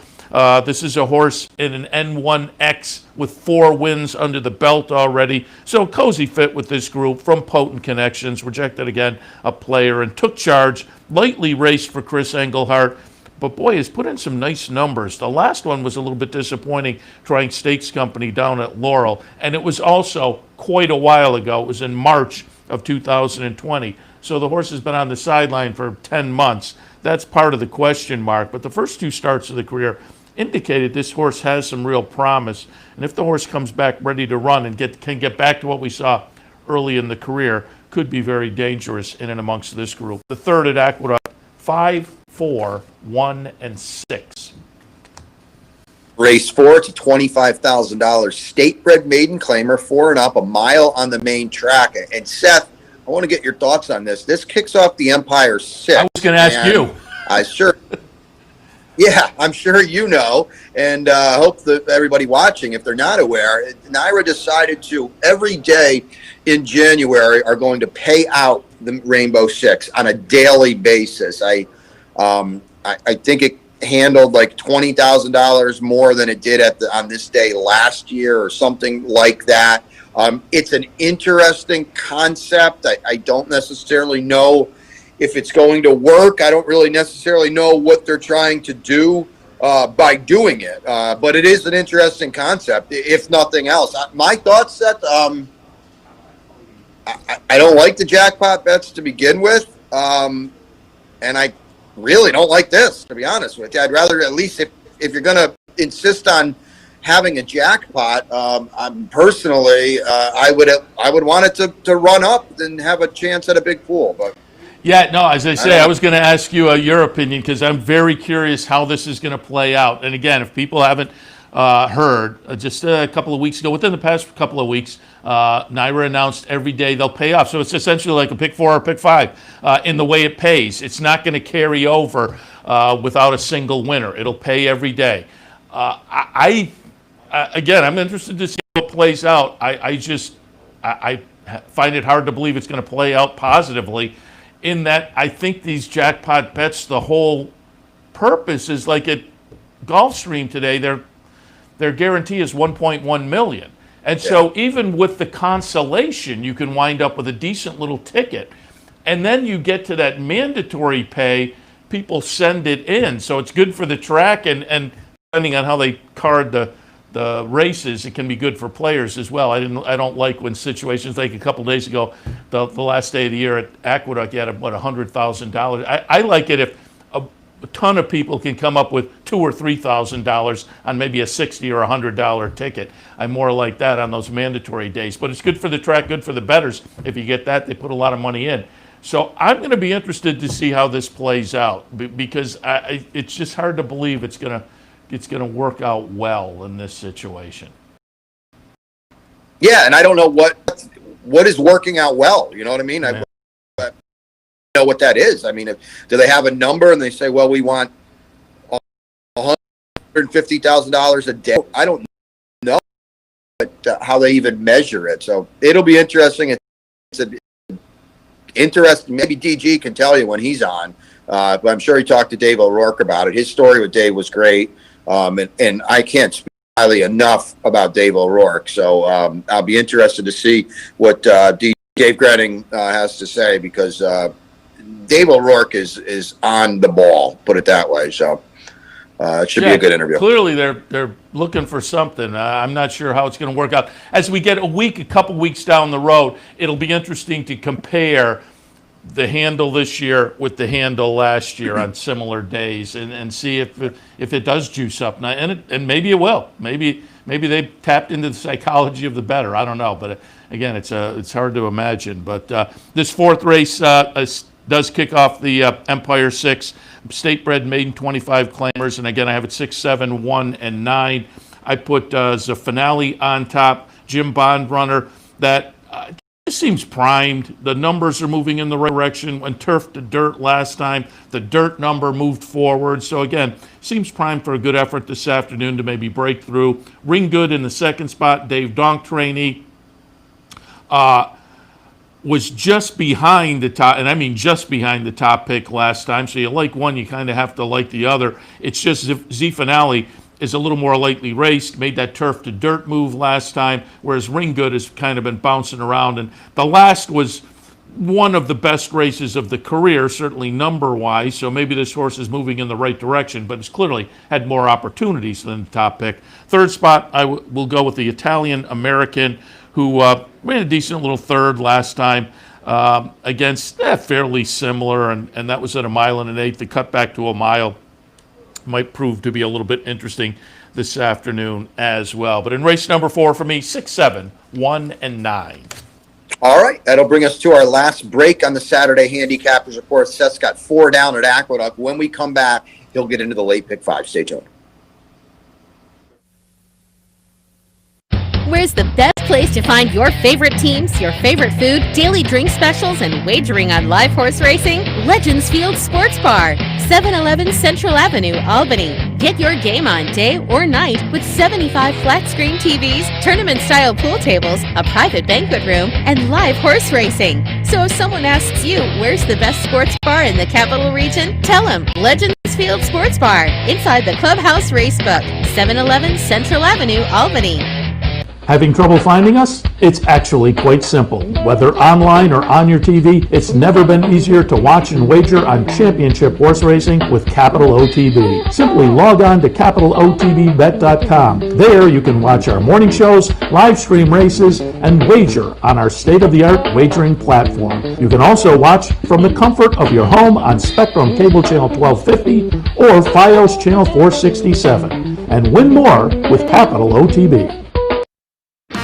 This is a horse in an N1X with 4 wins under the belt already. So cozy fit with this group from Potent Connections. Rejected again, a player, and took charge. Lightly raced for Chris Engelhardt. But boy, has put in some nice numbers. The last one was a little bit disappointing, trying Stakes Company down at Laurel. And it was also quite a while ago. It was in March of 2020. So the horse has been on the sideline for 10 months. That's part of the question mark. But the first 2 starts of the career indicated this horse has some real promise. And if the horse comes back ready to run and can get back to what we saw early in the career, could be very dangerous in and amongst this group. The third at Aqueduct, 5, 4, 1, and 6. Race 4, it's a $25,000 state-bred maiden claimer, 4 and up, a mile on the main track. And Seth, I want to get your thoughts on this. This kicks off the Empire 6. I was going to ask you. I'm sure you know, and I hope that everybody watching, if they're not aware, NYRA decided to, every day in January, are going to pay out the Rainbow Six on a daily basis. I I think it handled like $20,000 more than it did on this day last year or something like that. It's an interesting concept. I don't necessarily know if it's going to work. I don't really necessarily know what they're trying to do by doing it. But it is an interesting concept, if nothing else. My thoughts, Seth, I don't like the jackpot bets to begin with. And I really don't like this, to be honest with you. I'd rather, at least if you're going to insist on having a jackpot, I'm personally, I would want it to run up and have a chance at a big pool. But yeah, no, as I say, I was going to ask you your opinion, because I'm very curious how this is going to play out. And again, if people haven't heard, just a couple of weeks ago, within the past couple of weeks, NYRA announced every day they'll pay off. So it's essentially like a pick 4 or pick 5 in the way it pays. It's not going to carry over without a single winner. It'll pay every day. Again, I'm interested to see how it plays out. I find it hard to believe it's going to play out positively, in that I think these jackpot bets, the whole purpose is like at Gulfstream today, their guarantee is 1.1 million. And so even with the consolation, you can wind up with a decent little ticket. And then you get to that mandatory pay, people send it in. So it's good for the track, and depending on how they card the races, it can be good for players as well. I don't like when situations like a couple days ago, the last day of the year at Aqueduct, you had $100,000. I like it if a ton of people can come up with $2,000 or $3,000 on maybe a $60 or $100 ticket. I'm more like that on those mandatory days. But it's good for the track, good for the bettors. If you get that, they put a lot of money in. So I'm going to be interested to see how this plays out, because it's just hard to believe it's going to work out well in this situation. yeah, and I don't know what is working out well. You know what I mean? I know what that is. I mean, do they have a number and they say, well, we want $150,000 a day? I don't know how they even measure it. So it'll be interesting. It's interesting. Maybe DG can tell you when he's on, but I'm sure he talked to Dave O'Rourke about it. His story with Dave was great. And I can't speak highly enough about Dave O'Rourke. So I'll be interested to see what Dave Grenning has to say, because Dave O'Rourke is on the ball, put it that way. So it should be a good interview. Clearly, they're looking for something. I'm not sure how it's going to work out. As we get a couple weeks down the road, it'll be interesting to compare the handle this year with the handle last year on similar days, and see if it does juice up. And maybe it will. Maybe they tapped into the psychology of the bettor. I don't know, but again, it's hard to imagine. But this fourth race does kick off the Empire 6 state-bred maiden 25 claimers, and again, I have it 6, 7, 1, and 9. I put the finale on top. Jim Bond runner that seems primed. The numbers are moving in the right direction. When turf to dirt last time, the dirt number moved forward. So again, seems primed for a good effort this afternoon to maybe break through. Ring Good in the second spot. Dave Donk trainee was just behind the top, and I mean just behind the top pick last time. So you like one, you kind of have to like the other. It's just Z Finale is a little more lightly raced, made that turf to dirt move last time, whereas Ring Good has kind of been bouncing around. And the last was one of the best races of the career, certainly number-wise, so maybe this horse is moving in the right direction, but it's clearly had more opportunities than the top pick. Third spot, I will go with the Italian-American, who ran a decent little third last time against fairly similar, and that was at 1 1/8 miles. The cut back to a mile might prove to be a little bit interesting this afternoon as well. But in race number 4 for me, 6, 7, 1, and 9. All right, that'll bring us to our last break on the Saturday Handicappers Report. Seth's got 4 down at Aqueduct. When we come back, he'll get into the late pick 5. Stay tuned. Where's the best place to find your favorite teams, your favorite food, daily drink specials, and wagering on live horse racing? Legends Field Sports Bar, 711 Central Avenue, Albany. Get your game on day or night with 75 flat-screen TVs, tournament-style pool tables, a private banquet room, and live horse racing. So if someone asks you, where's the best sports bar in the capital region? Tell them Legends Field Sports Bar, inside the Clubhouse Racebook, 711 Central Avenue, Albany. Having trouble finding us? It's actually quite simple. Whether online or on your TV, it's never been easier to watch and wager on championship horse racing with Capital OTB. Simply log on to capitalotbbet.com. There you can watch our morning shows, live stream races, and wager on our state-of-the-art wagering platform. You can also watch from the comfort of your home on Spectrum Cable Channel 1250 or Fios Channel 467, and win more with Capital OTB.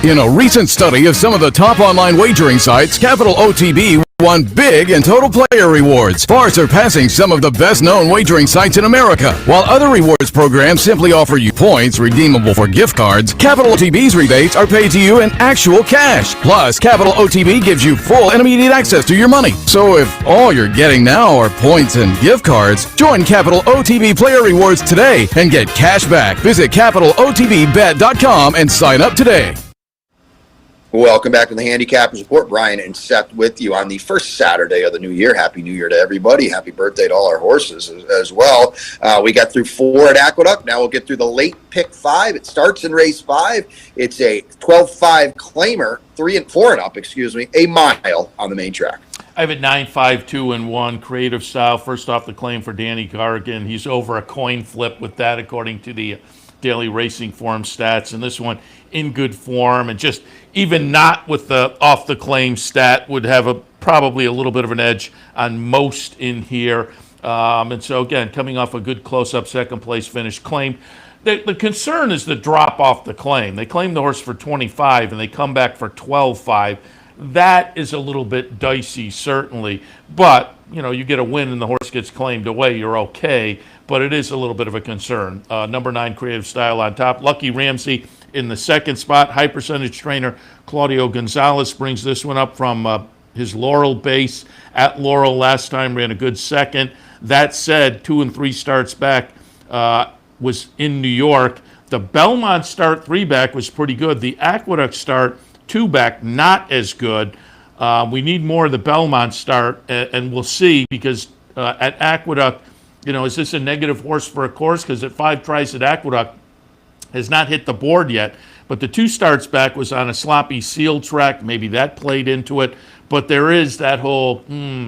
In a recent study of some of the top online wagering sites, Capital OTB won big in total player rewards, far surpassing some of the best-known wagering sites in America. While other rewards programs simply offer you points redeemable for gift cards, Capital OTB's rebates are paid to you in actual cash. Plus, Capital OTB gives you full and immediate access to your money. So if all you're getting now are points and gift cards, join Capital OTB Player Rewards today and get cash back. Visit capitalotbbet.com and sign up today. Welcome back to the Handicappers Report. Brian and Seth with you on the first Saturday of the new year. Happy New Year to everybody. Happy birthday to all our horses as well. We got through 4 at Aqueduct. Now we'll get through the late pick 5. It starts in race 5. It's a 12-5 claimer, 3 and 4 and up, a mile on the main track. I have it 9-5, 2-1, creative style. First off the claim for Danny Gargan. He's over a coin flip with that, according to the Daily Racing Form stats. And this one in good form, and just even not with the off the claim stat would have probably a little bit of an edge on most in here. And so again, coming off a good close-up second place finish, claimed. The concern is the drop off the claim. They claim the horse for 25 and they come back for 12-5. That is a little bit dicey, certainly. But, you get a win and the horse gets claimed away, you're okay. But it is a little bit of a concern. Number 9, Creative Style on top. Lucky Ramsey in the second spot. High percentage trainer Claudio Gonzalez brings this one up from his Laurel base at Laurel last time, ran a good second. That said, 2 and 3 starts back was in New York. The Belmont start 3 back was pretty good. The Aqueduct start 2 back, not as good. We need more of the Belmont start, and we'll see, because at Aqueduct, is this a negative horse for a course? Because at 5 tries at Aqueduct, has not hit the board yet. But the 2 starts back was on a sloppy seal track. Maybe that played into it. But there is that whole,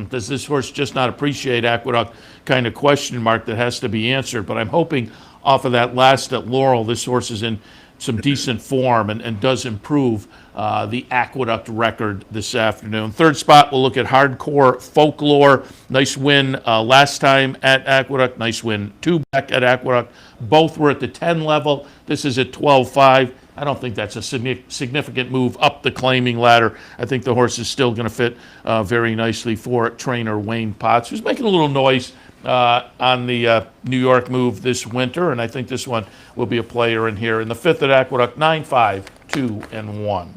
does this horse just not appreciate Aqueduct kind of question mark that has to be answered. But I'm hoping off of that last at Laurel, this horse is in some decent form and does improve the Aqueduct record this afternoon. Third spot, we'll look at Hardcore Folklore. Nice win last time at Aqueduct. Nice win 2 back at Aqueduct. Both were at the 10 level. This is at 12-5. I don't think that's a significant move up the claiming ladder. I think the horse is still going to fit very nicely for trainer Wayne Potts, who's making a little noise on the New York move this winter, and I think this one will be a player in here. In the 5th at Aqueduct, 9-5, 2-1.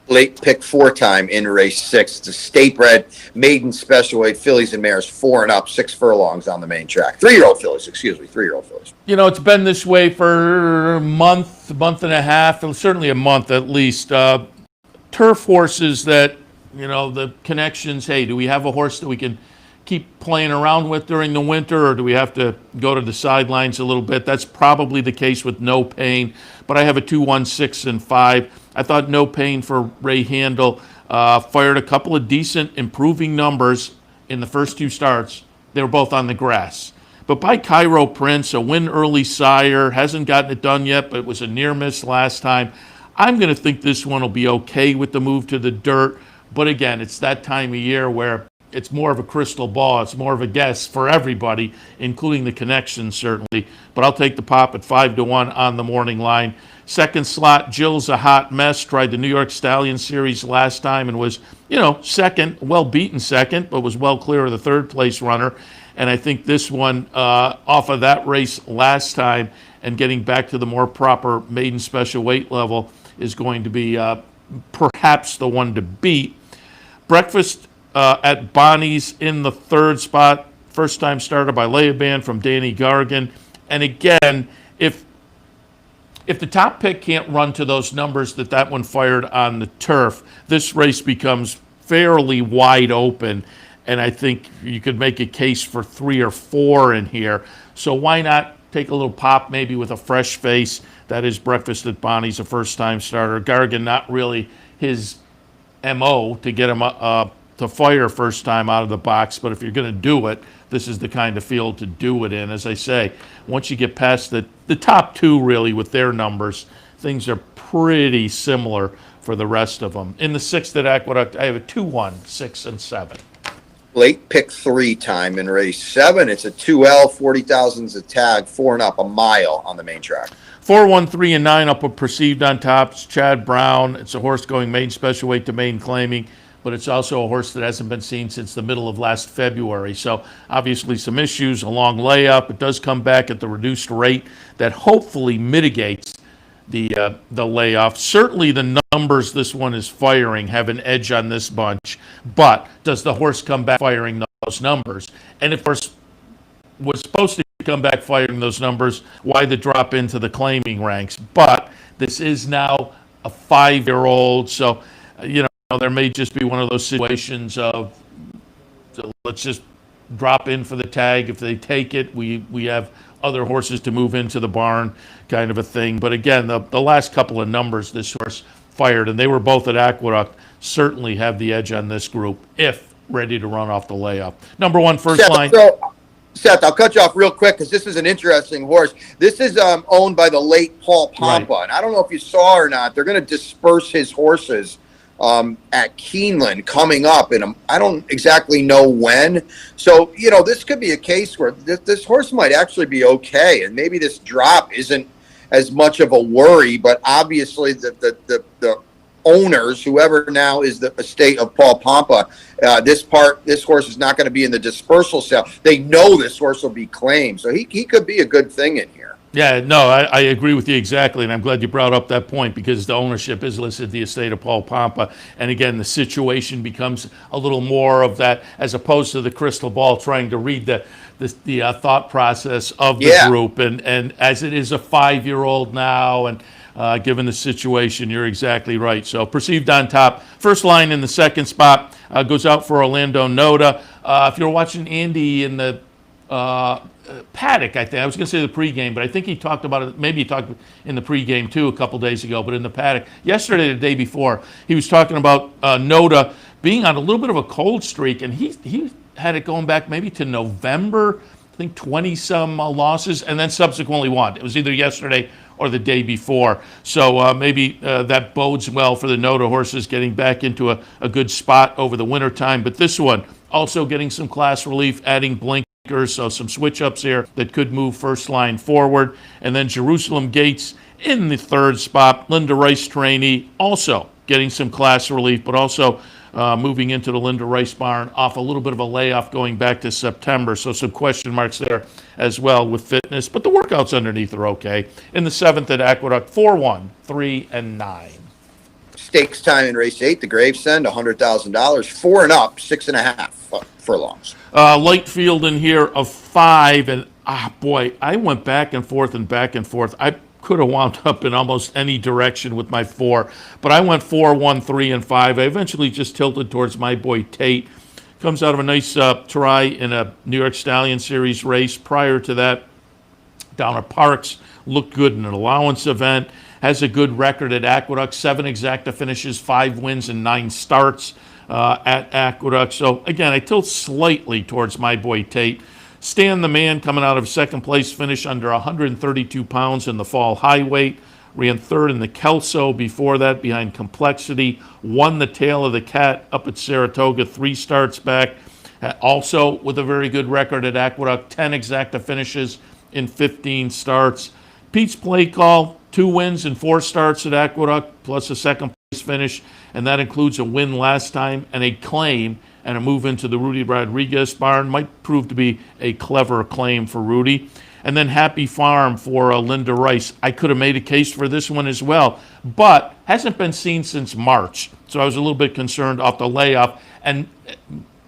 Late pick 4 time in race 6. It's a state-bred maiden special weight fillies and mares 4 and up, 6 furlongs on the main track. 3-year-old fillies, 3-year-old fillies. It's been this way for a month and a half, certainly a month at least. Turf horses that, the connections, hey, do we have a horse that we can keep playing around with during the winter, or do we have to go to the sidelines a little bit? That's probably the case with No Pain, but I have a 2-1, 6 and 5. I thought No Pain for Ray Handel fired a couple of decent improving numbers in the first 2 starts. They were both on the grass. But by Cairo Prince, a win early sire, hasn't gotten it done yet, but it was a near miss last time. I'm going to think this one will be okay with the move to the dirt. But again, it's that time of year where it's more of a crystal ball. It's more of a guess for everybody, including the connections, certainly. But I'll take the pop at 5-1 on the morning line. Second slot, Jill's a hot mess. Tried the New York Stallion Series last time and was, second, well-beaten second, but was well clear of the third-place runner. And I think this one, off of that race last time and getting back to the more proper maiden special weight level, is going to be perhaps the one to beat. Breakfast at Bonnie's in the 3rd spot. First time starter by Leoban from Danny Gargan. And again, if the top pick can't run to those numbers that one fired on the turf, this race becomes fairly wide open. And I think you could make a case for 3 or 4 in here. So why not take a little pop maybe with a fresh face? That is Breakfast at Bonnie's, a first-time starter. Gargan, not really his MO to get him to fire first time out of the box, but if you're going to do it, this is the kind of field to do it in. As I say, once you get past the top 2 really with their numbers, things are pretty similar for the rest of them. In the 6th at Aqueduct, I have a 2-1, 6, and 7. Late pick 3 time in race 7. It's a 2L, 40,000's a tag, 4 and up, a mile on the main track. 4, 1, 3, and 9 up with Perceived on top. It's Chad Brown. It's a horse going main special weight to main claiming, but it's also a horse that hasn't been seen since the middle of last February. So obviously some issues, a long layup. It does come back at the reduced rate that hopefully mitigates the layoff. Certainly the numbers this one is firing have an edge on this bunch, but does the horse come back firing those numbers? And if the horse was supposed to come back firing those numbers, why the drop into the claiming ranks? But this is now a 5-year-old, so there may just be one of those situations of let's just drop in for the tag. If they take it, we have other horses to move into the barn, kind of a thing. But again, the last couple of numbers this horse fired, and they were both at Aqueduct, certainly have the edge on this group if ready to run off the layup. Number 1, first line. Seth, I'll cut you off real quick because this is an interesting horse. This is owned by the late Paul Pompa. Right. And I don't know if you saw or not, they're going to disperse his horses at Keeneland coming up. And I don't exactly know when. So, this could be a case where this horse might actually be okay. And maybe this drop isn't as much of a worry. But obviously the owners, whoever now is the estate of Paul Pompa, this horse is not going to be in the dispersal sale. They know this horse will be claimed, so he could be a good thing in here. Yeah, no, I agree with you exactly, and I'm glad you brought up that point because the ownership is listed the estate of Paul Pompa, and again, the situation becomes a little more of that as opposed to the crystal ball trying to read the thought process of the group, and as it is a 5-year-old now, and given the situation, you're exactly right. So Perceived on top. First line in the 2nd spot goes out for Orlando Noda. If you're watching Andy in the paddock, I think, I was going to say the pregame, but I think he talked about it, maybe he talked in the pregame too a couple days ago, but in the paddock, yesterday, the day before, he was talking about Noda being on a little bit of a cold streak, and he had it going back maybe to November, I think 20-some losses, and then subsequently won. It was either yesterday or the day before. So maybe that bodes well for the Noda horses getting back into a good spot over the wintertime. But this one also getting some class relief, adding blinkers, so some switch-ups here that could move first line forward. And then Jerusalem Gates in the 3rd spot. Linda Rice trainee also getting some class relief, but also moving into the Linda Rice barn off a little bit of a layoff going back to September. So some question marks there as well with fitness, but the workouts underneath are okay. In the 7th at Aqueduct, 4, 1, 3, and 9. Stakes time in race 8, the Gravesend, $100,000, 4 and up, 6.5 furlongs. Light field in here of 5, and boy, I went back and forth and back and forth. I could have wound up in almost any direction with my 4, but I went 4, 1, 3, and 5. I eventually just tilted towards my boy Tate. Comes out of a nice try in a New York Stallion Series race. Prior to that, down at Parks, looked good in an allowance event. Has a good record at Aqueduct, 7 exacta finishes, 5 wins, and 9 starts at Aqueduct. So again, I tilt slightly towards my boy Tate. Stan the Man coming out of 2nd place finish under 132 pounds in the fall high weight. Ran 3rd in the Kelso before that behind Complexity. Won the Tail of the Cat up at Saratoga 3 starts back. Also with a very good record at Aqueduct, 10 exacta finishes in 15 starts. Pete's play call, 2 wins and 4 starts at Aqueduct, plus a 2nd place finish, and that includes a win last time and a claim and a move into the Rudy Rodriguez barn. Might prove to be a clever claim for Rudy. And then Happy Farm for Linda Rice. I could have made a case for this one as well, but hasn't been seen since March. So I was a little bit concerned off the layoff. And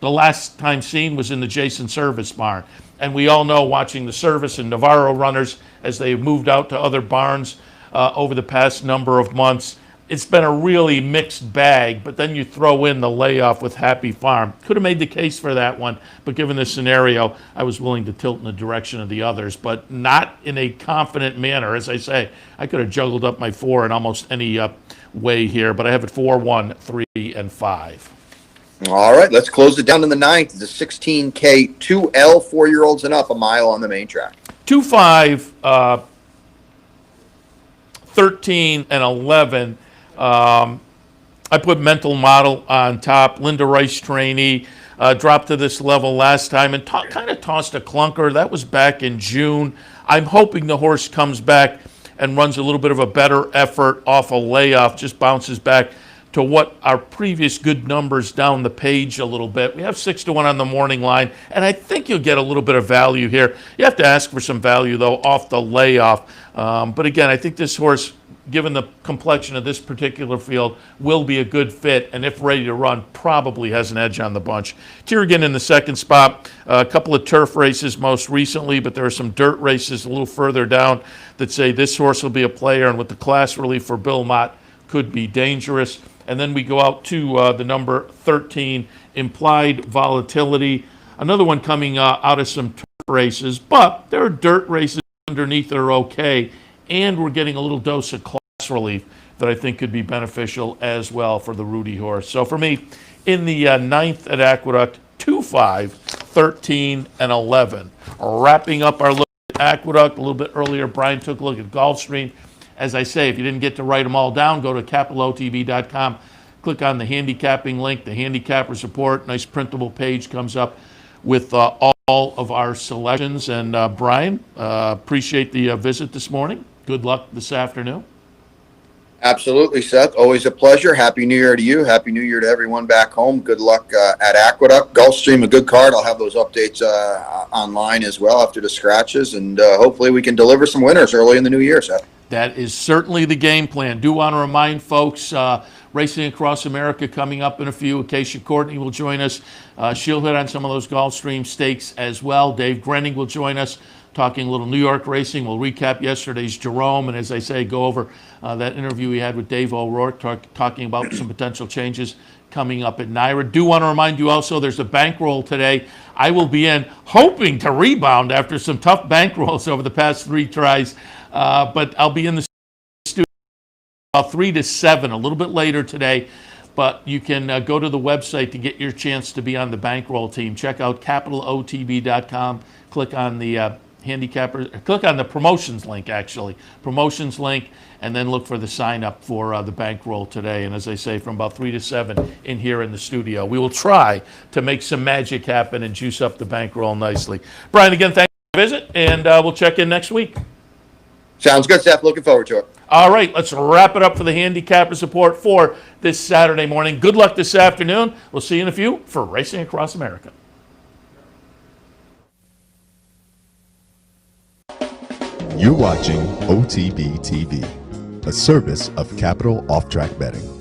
the last time seen was in the Jason Service barn. And we all know, watching the Service and Navarro runners as they've moved out to other barns over the past number of months, it's been a really mixed bag. But then you throw in the layoff with Happy Farm. Could have made the case for that one, but given the scenario, I was willing to tilt in the direction of the others, but not in a confident manner. As I say, I could have juggled up my 4 in almost any way here, but I have it 4, 1, 3, and 5. All right, let's close it down to the 9th. The 16K 2L 4-year-olds and up, a mile on the main track. 2, 5, 13, and 11. I put Mental Model on top. Linda Rice trainee dropped to this level last time and kind of tossed a clunker. That was back in June. I'm hoping the horse comes back and runs a little bit of a better effort off a layoff, just bounces back to what our previous good numbers down the page a little bit. We have 6-1 on the morning line, and I think you'll get a little bit of value here. You have to ask for some value, though, off the layoff. But again, I think this horse, given the complexion of this particular field, will be a good fit, and if ready to run, probably has an edge on the bunch. Tiergan in the second spot. A couple of turf races most recently, but there are some dirt races a little further down that say this horse will be a player, and with the class relief for Bill Mott, could be dangerous. And then we go out to the number 13, Implied Volatility. Another one coming out of some turf races, but there are dirt races underneath that are okay, and we're getting a little dose of class relief that I think could be beneficial as well for the Rudy horse. So for me, in the 9th at Aqueduct, 2, 5, 13, and 11. Wrapping up our look at Aqueduct. A little bit earlier, Brian took a look at Gulfstream. As I say, if you didn't get to write them all down, go to capitalotb.com, click on the handicapping link, the Handicappers Report. Nice printable page comes up with all of our selections. And Brian, appreciate the visit this morning. Good luck this afternoon. Absolutely, Seth. Always a pleasure. Happy New Year to you. Happy New Year to everyone back home. Good luck at Aqueduct. Gulfstream, a good card. I'll have those updates online as well after the scratches. And hopefully we can deliver some winners early in the new year, Seth. That is certainly the game plan. Do want to remind folks, Racing Across America coming up in a few. Acacia Courtney will join us. She'll hit on some of those Gulfstream stakes as well. Dave Grenning will join us, talking a little New York racing. We'll recap yesterday's Jerome, and as I say, go over that interview we had with Dave O'Rourke, talking about some potential changes coming up at NYRA. Do want to remind you also, there's a bankroll today. I will be in, hoping to rebound after some tough bankrolls over the past 3 tries. But I'll be in the studio about 3 to 7, a little bit later today. But you can go to the website to get your chance to be on the bankroll team. Check out capitalotb.com. Click on the click on the promotions link, and then look for the sign up for the bankroll today. And as I say, from about 3 to 7 in here in the studio, we will try to make some magic happen and juice up the bankroll nicely. Brian, again, thanks for the visit, and we'll check in next week. Sounds good, Seth. Looking forward to it. All right, let's wrap it up for the Handicappers Report for this Saturday morning. Good luck this afternoon. We'll see you in a few for Racing Across America. You're watching OTB TV, a service of Capital Off Track Betting.